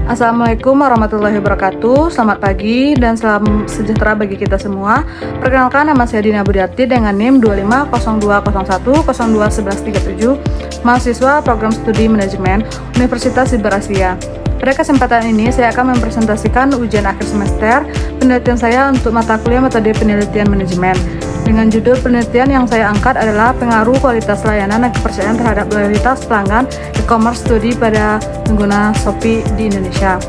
Assalamualaikum warahmatullahi wabarakatuh. Selamat pagi dan salam sejahtera bagi kita semua. Perkenalkan, nama saya Dina Budiarti dengan NIM 250201021137, mahasiswa Program Studi Manajemen Universitas Siber Asia. Pada kesempatan ini saya akan mempresentasikan ujian akhir semester penelitian saya untuk mata kuliah metode penelitian manajemen. Dengan judul penelitian yang saya angkat adalah pengaruh kualitas layanan dan kepercayaan terhadap loyalitas pelanggan e-commerce studi pada pengguna Shopee di Indonesia.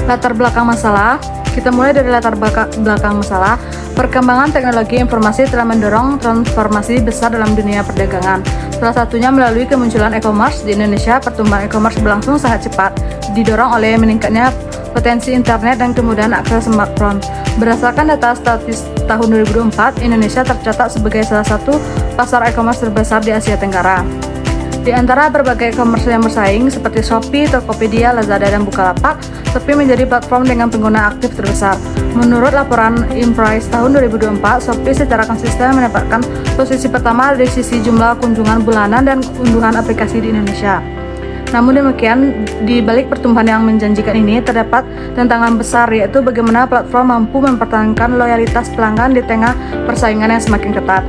Latar belakang masalah, kita mulai dari latar belakang masalah. Perkembangan teknologi informasi telah mendorong transformasi besar dalam dunia perdagangan. Salah satunya melalui kemunculan e-commerce di Indonesia. Pertumbuhan e-commerce berlangsung sangat cepat, didorong oleh meningkatnya potensi internet dan kemudahan akses smartphone. Berdasarkan data statistik tahun 2004, Indonesia tercatat sebagai salah satu pasar e-commerce terbesar di Asia Tenggara. Di antara berbagai e-commerce yang bersaing seperti Shopee, Tokopedia, Lazada, dan Bukalapak, Shopee menjadi platform dengan pengguna aktif terbesar. Menurut laporan Inprice tahun 2024, Shopee secara konsisten mendapatkan posisi pertama dari sisi jumlah kunjungan bulanan dan unduhan aplikasi di Indonesia. Namun demikian, di balik pertumbuhan yang menjanjikan ini terdapat tantangan besar, yaitu bagaimana platform mampu mempertahankan loyalitas pelanggan di tengah persaingan yang semakin ketat.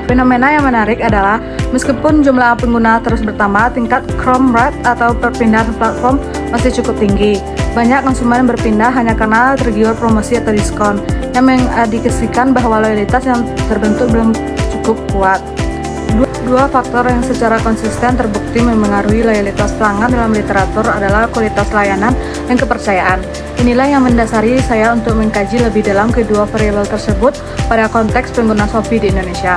Fenomena yang menarik adalah meskipun jumlah pengguna terus bertambah, tingkat conversion rate atau perpindahan platform masih cukup tinggi. Banyak konsumen berpindah hanya karena tergiur promosi atau diskon, yang mengindikasikan bahwa loyalitas yang terbentuk belum cukup kuat. Dua faktor yang secara konsisten terbukti memengaruhi loyalitas pelanggan dalam literatur adalah kualitas layanan dan kepercayaan. Inilah yang mendasari saya untuk mengkaji lebih dalam kedua variabel tersebut pada konteks pengguna Shopee di Indonesia.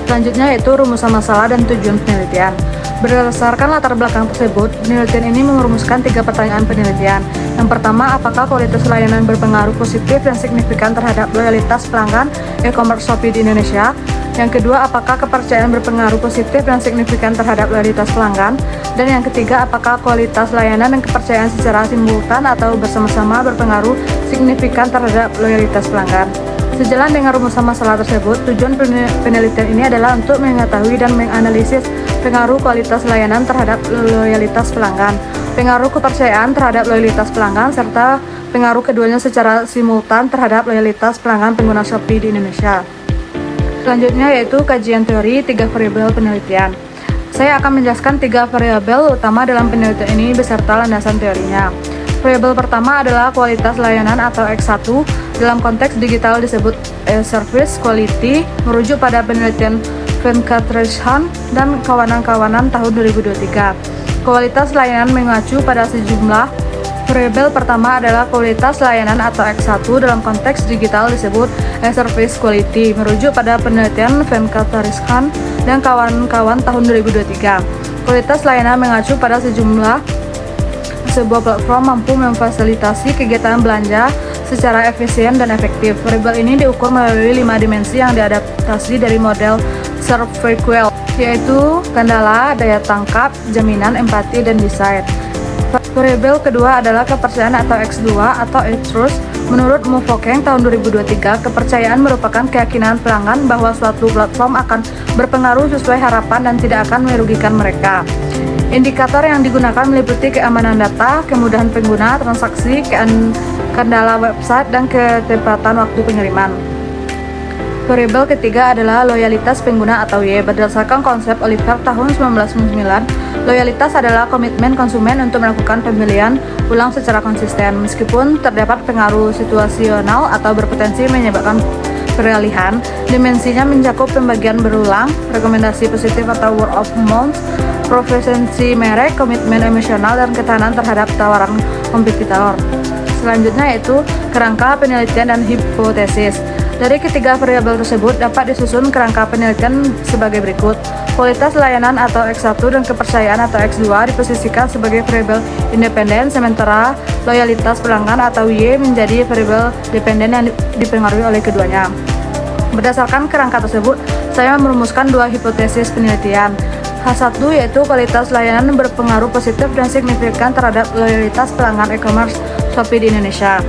Selanjutnya yaitu rumusan masalah dan tujuan penelitian. Berdasarkan latar belakang tersebut, penelitian ini merumuskan 3 pertanyaan penelitian. Yang pertama, apakah kualitas layanan berpengaruh positif dan signifikan terhadap loyalitas pelanggan e-commerce Shopee di Indonesia? Yang kedua, apakah kepercayaan berpengaruh positif dan signifikan terhadap loyalitas pelanggan? Dan yang ketiga, apakah kualitas layanan dan kepercayaan secara simultan atau bersama-sama berpengaruh signifikan terhadap loyalitas pelanggan? Sejalan dengan rumusan masalah tersebut, tujuan penelitian ini adalah untuk mengetahui dan menganalisis pengaruh kualitas layanan terhadap loyalitas pelanggan, pengaruh kepercayaan terhadap loyalitas pelanggan, serta pengaruh keduanya secara simultan terhadap loyalitas pelanggan pengguna Shopee di Indonesia. Selanjutnya yaitu kajian teori 3 variabel penelitian. Saya akan menjelaskan 3 variabel utama dalam penelitian ini beserta landasan teorinya. Variabel pertama adalah kualitas layanan atau X1, dalam konteks digital disebut Service Quality, merujuk pada penelitian Venkatarajan dan kawan-kawan tahun 2023. Kualitas layanan mengacu pada sejumlah variabel. Pertama adalah kualitas layanan atau X1 dalam konteks digital disebut Service Quality, merujuk pada penelitian Venkatarajan dan kawan-kawan tahun 2023. Kualitas layanan mengacu pada sebuah platform mampu memfasilitasi kegiatan belanja secara efisien dan efektif. Variabel ini diukur melalui 5 dimensi yang diadaptasi dari model ServQual, yaitu kendala, daya tangkap, jaminan, empati, dan desain. Variabel kedua adalah kepercayaan atau X2 atau trust. Menurut Mufokeng tahun 2023, kepercayaan merupakan keyakinan pelanggan bahwa suatu platform akan berpengaruh sesuai harapan dan tidak akan merugikan mereka. Indikator yang digunakan meliputi keamanan data, kemudahan pengguna, transaksi, kendala website, dan ketepatan waktu pengiriman. Variabel ketiga adalah loyalitas pengguna atau Y. Berdasarkan konsep Oliver tahun 1999, loyalitas adalah komitmen konsumen untuk melakukan pembelian ulang secara konsisten. Meskipun terdapat pengaruh situasional atau berpotensi menyebabkan peralihan, dimensinya mencakup pembagian berulang, rekomendasi positif atau word of mouth, profesionsi merek, komitmen emosional, dan ketahanan terhadap tawaran kompetitor. Selanjutnya yaitu kerangka penelitian dan hipotesis. Dari ketiga variabel tersebut dapat disusun kerangka penelitian sebagai berikut. Kualitas layanan atau X1 dan kepercayaan atau X2 diposisikan sebagai variabel independen, sementara loyalitas pelanggan atau Y menjadi variabel dependen yang dipengaruhi oleh keduanya. Berdasarkan kerangka tersebut, saya merumuskan 2 hipotesis penelitian. H1 yaitu kualitas layanan berpengaruh positif dan signifikan terhadap loyalitas pelanggan e-commerce Shopee di Indonesia.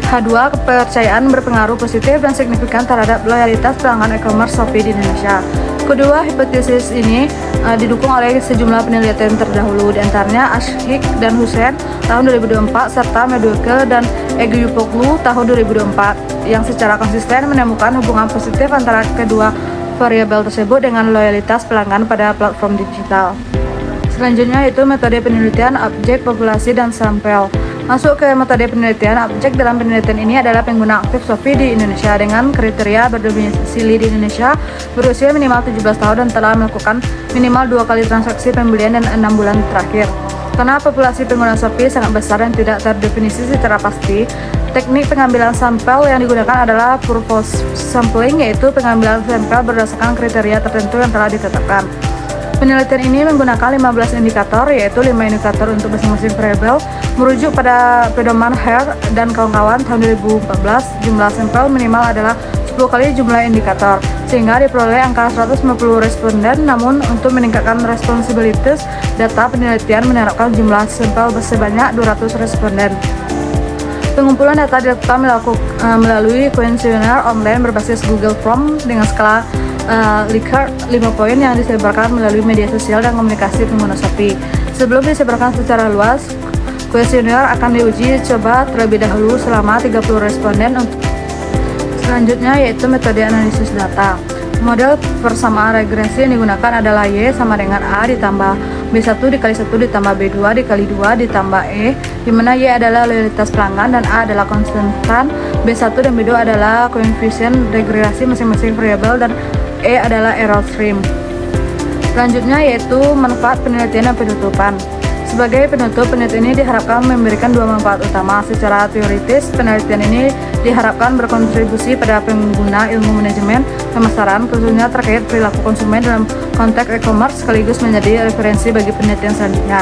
H2, kepercayaan berpengaruh positif dan signifikan terhadap loyalitas pelanggan e-commerce Shopee di Indonesia. Kedua hipotesis ini didukung oleh sejumlah penelitian terdahulu, di antaranya Ashik dan Hussein tahun 2024 serta Medueke dan Egeyupoglu tahun 2024 yang secara konsisten menemukan hubungan positif antara kedua variabel tersebut dengan loyalitas pelanggan pada platform digital. Selanjutnya yaitu metode penelitian objek, populasi, dan sampel. Masuk ke metode penelitian objek. Dalam penelitian ini adalah pengguna aktif Shopee di Indonesia dengan kriteria berdomisili di Indonesia, berusia minimal 17 tahun dan telah melakukan minimal 2 kali transaksi pembelian dan 6 bulan terakhir. Karena populasi pengguna Shopee sangat besar dan tidak terdefinisi secara pasti, teknik pengambilan sampel yang digunakan adalah purpose sampling, yaitu pengambilan sampel berdasarkan kriteria tertentu yang telah ditetapkan. Penelitian ini menggunakan 15 indikator, yaitu 5 indikator untuk masing-masing variabel, merujuk pada pedoman Hare dan kawan-kawan tahun 2014. Jumlah sampel minimal adalah 10 kali jumlah indikator, sehingga diperoleh angka 150 responden. Namun, untuk meningkatkan responsibilitas data, penelitian menerapkan jumlah sampel sebanyak 200 responden. Pengumpulan data dilakukan melalui kuesioner online berbasis Google Form dengan skala Likert 5 poin yang disebarkan melalui media sosial dan komunikasi pengguna Shopee. Sebelum disebarkan secara luas, kuesioner akan diuji coba terlebih dahulu selama 30 responden. Selanjutnya yaitu metode analisis data. Model persamaan regresi yang digunakan adalah Y sama dengan A ditambah B1 dikali 1 ditambah B2 dikali 2 ditambah E, di mana Y adalah loyalitas pelanggan dan A adalah konstantan. B1 dan B2 adalah koefisien regresi masing-masing variabel dan E adalah error stream. Selanjutnya yaitu manfaat penelitian dan penutupan. Sebagai penutup, penelitian ini diharapkan memberikan 2 manfaat utama. Secara teoritis, penelitian ini diharapkan berkontribusi pada pengguna ilmu manajemen pemasaran, khususnya terkait perilaku konsumen dalam konteks e-commerce, sekaligus menjadi referensi bagi penelitian selanjutnya.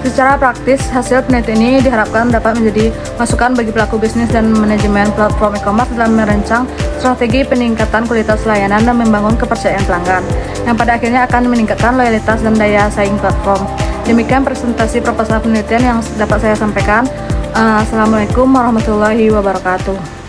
Secara praktis, hasil penelitian ini diharapkan dapat menjadi masukan bagi pelaku bisnis dan manajemen platform e-commerce dalam merancang strategi peningkatan kualitas layanan dan membangun kepercayaan pelanggan, yang pada akhirnya akan meningkatkan loyalitas dan daya saing platform. Demikian presentasi proposal penelitian yang dapat saya sampaikan. Assalamualaikum warahmatullahi wabarakatuh.